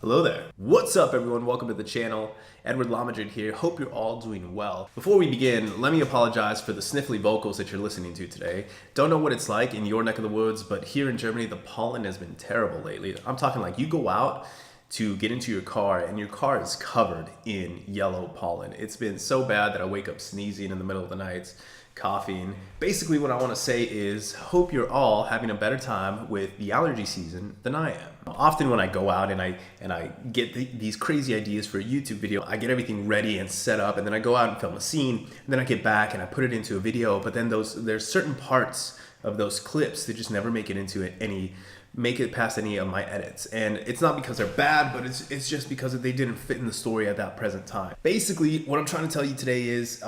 Hello there. What's up everyone? Welcome to the channel. Edward Lamadrid here. Hope you're all doing well. Before we begin, let me apologize for the sniffly vocals that you're listening to today. Don't know what it's like in your neck of the woods, but here in Germany, the pollen has been terrible lately. I'm talking like you go out to get into your car and your car is covered in yellow pollen. It's been so bad that I wake up sneezing in the middle of the night, coughing. Basically what I want to say is hope you're all having a better time with the allergy season than I am. Often when I go out and I get these crazy ideas for a YouTube video, I get everything ready and set up, and then I go out and film a scene, and then I get back and I put it into a video, but then there's certain parts of those clips that just never make it past any of my edits. And it's not because they're bad, but it's just because they didn't fit in the story at that present time. Basically, what I'm trying to tell you today is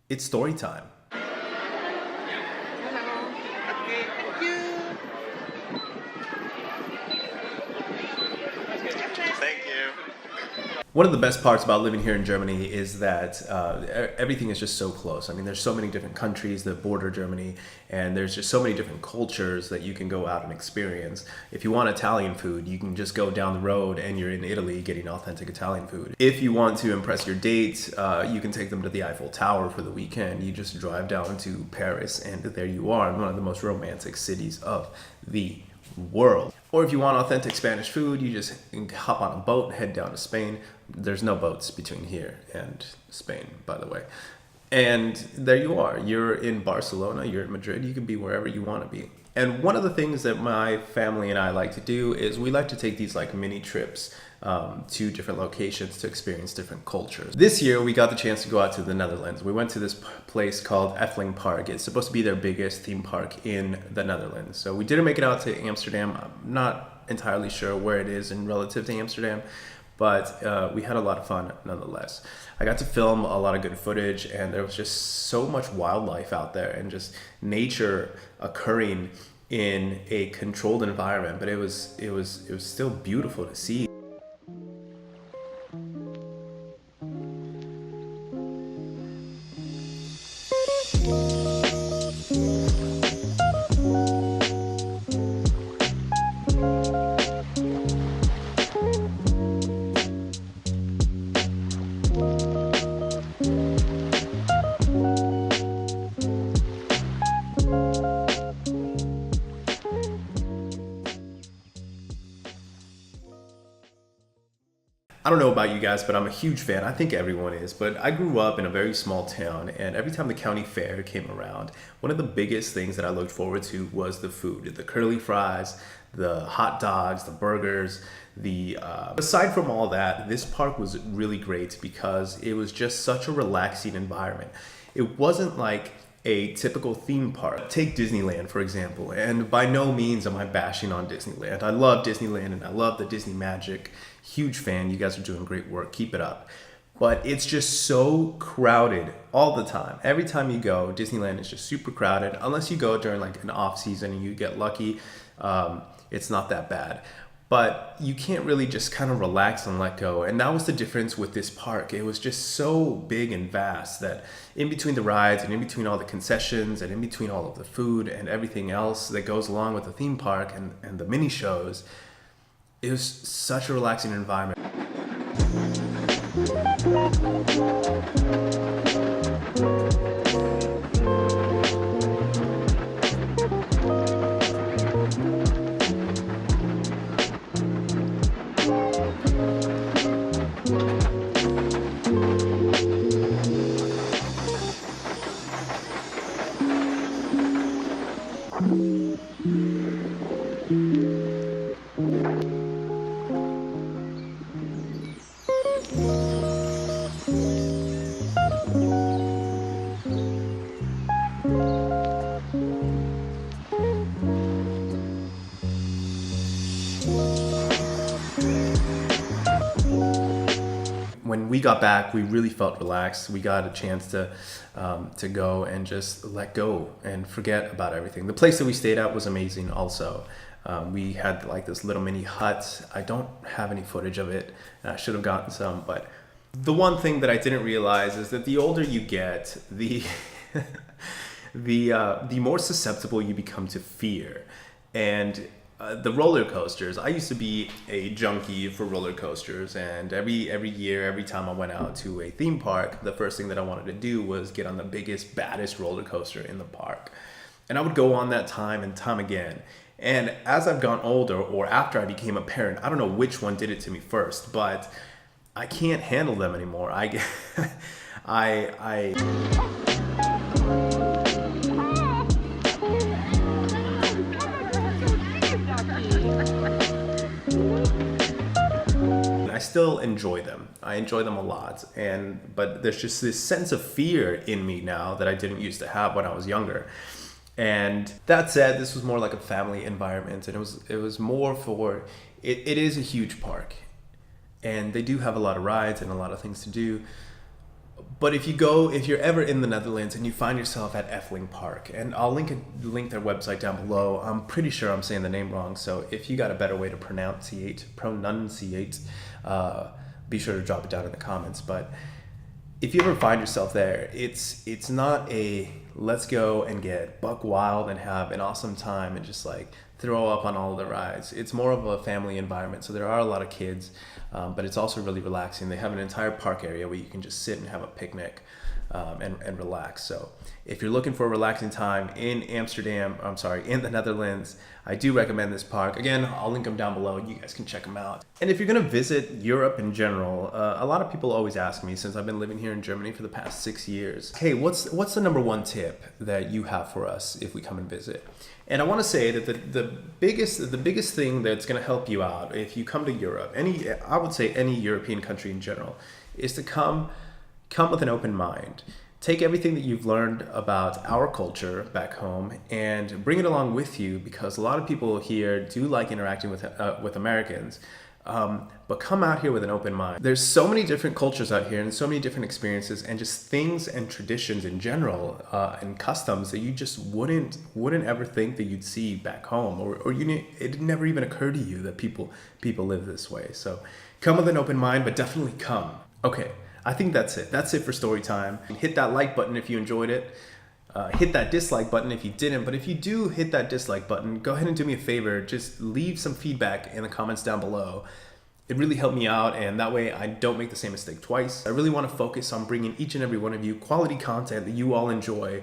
it's story time. One of the best parts about living here in Germany is that everything is just so close. I mean, there's so many different countries that border Germany, and there's just so many different cultures that you can go out and experience. If you want Italian food, you can just go down the road and you're in Italy getting authentic Italian food. If you want to impress your date, you can take them to the Eiffel Tower for the weekend. You just drive down to Paris and there you are in one of the most romantic cities of the world. Or if you want authentic Spanish food, you just hop on a boat, head down to Spain. There's no boats between here and Spain, by the way. And there you are. You're in Barcelona, you're in Madrid, you can be wherever you want to be. And one of the things that my family and I like to do is we like to take these like mini trips to different locations to experience different cultures. This year we got the chance to go out to the Netherlands. We went to this place called Efteling Park. It's supposed to be their biggest theme park in the Netherlands. So we didn't make it out to Amsterdam. I'm not entirely sure where it is in relative to Amsterdam, but we had a lot of fun nonetheless. I got to film a lot of good footage, and there was just so much wildlife out there and just nature occurring in a controlled environment, but it was still beautiful to see. I don't know about you guys, but I'm a huge fan. I think everyone is, but I grew up in a very small town, and every time the county fair came around, one of the biggest things that I looked forward to was the food. The curly fries, the hot dogs, the burgers, aside from all that, this park was really great because it was just such a relaxing environment. It wasn't like a typical theme park. Take Disneyland, for example, and by no means am I bashing on Disneyland. I love Disneyland and I love the Disney magic. Huge fan. You guys are doing great work. Keep it up. But it's just so crowded all the time. Every time you go, Disneyland is just super crowded. Unless you go during like an off season and you get lucky, it's not that bad. But you can't really just kind of relax and let go. And that was the difference with this park. It was just so big and vast that in between the rides and in between all the concessions and in between all of the food and everything else that goes along with the theme park and the mini shows, it was such a relaxing environment. When we got back, we really felt relaxed. We got a chance to go and just let go and forget about everything. The place that we stayed at was amazing also. We had like this little mini hut. I don't have any footage of it, and I should have gotten some, but the one thing that I didn't realize is that the older you get, the more susceptible you become to fear. And the roller coasters. I used to be a junkie for roller coasters, and every year, every time I went out to a theme park, the first thing that I wanted to do was get on the biggest, baddest roller coaster in the park. And I would go on that time and time again. And as I've gone older, or after I became a parent, I don't know which one did it to me first, but I can't handle them anymore. I still enjoy them. I enjoy them a lot, but there's just this sense of fear in me now that I didn't used to have when I was younger. And that said, this was more like a family environment, and it was more for it is a huge park, and they do have a lot of rides and a lot of things to do. But if you're ever in the Netherlands and you find yourself at Efteling Park, and I'll link their website down below. I'm pretty sure I'm saying the name wrong, so if you got a better way to pronunciate, be sure to drop it down in the comments. But if you ever find yourself there, it's not a let's go and get buck wild and have an awesome time and just like throw up on all of the rides. It's more of a family environment, so there are a lot of kids, but it's also really relaxing. They have an entire park area where you can just sit and have a picnic and relax. So if you're looking for a relaxing time in in the Netherlands, I do recommend this park. Again, I'll link them down below. You guys can check them out. And if you're gonna visit Europe in general, a lot of people always ask me, since I've been living here in Germany for the past 6 years, hey, what's the number one tip that you have for us if we come and visit? And I want to say that the biggest thing that's going to help you out if you come to Europe, I would say any European country in general, is to come with an open mind. Take everything that you've learned about our culture back home and bring it along with you, because a lot of people here do like interacting with Americans. But come out here with an open mind. There's so many different cultures out here and so many different experiences and just things and traditions in general, and customs that you just wouldn't ever think that you'd see back home, or it never even occurred to you that people live this way. So come with an open mind, but definitely come. Okay, I think that's it. That's it for story time. Hit that like button if you enjoyed it. Hit that dislike button if you didn't, but if you do hit that dislike button, go ahead and do me a favor, just leave some feedback in the comments down below. It really helped me out, and that way I don't make the same mistake twice. I really want to focus on bringing each and every one of you quality content that you all enjoy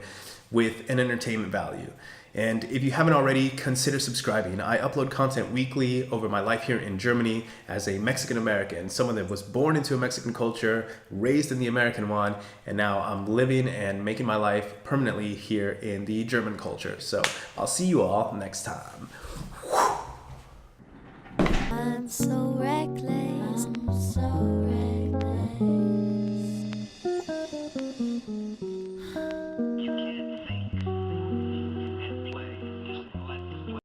with an entertainment value. And if you haven't already, consider subscribing. I upload content weekly over my life here in Germany as a Mexican American, someone that was born into a Mexican culture, raised in the American one, and now I'm living and making my life permanently here in the German culture. So I'll see you all next time. I'm so reckless.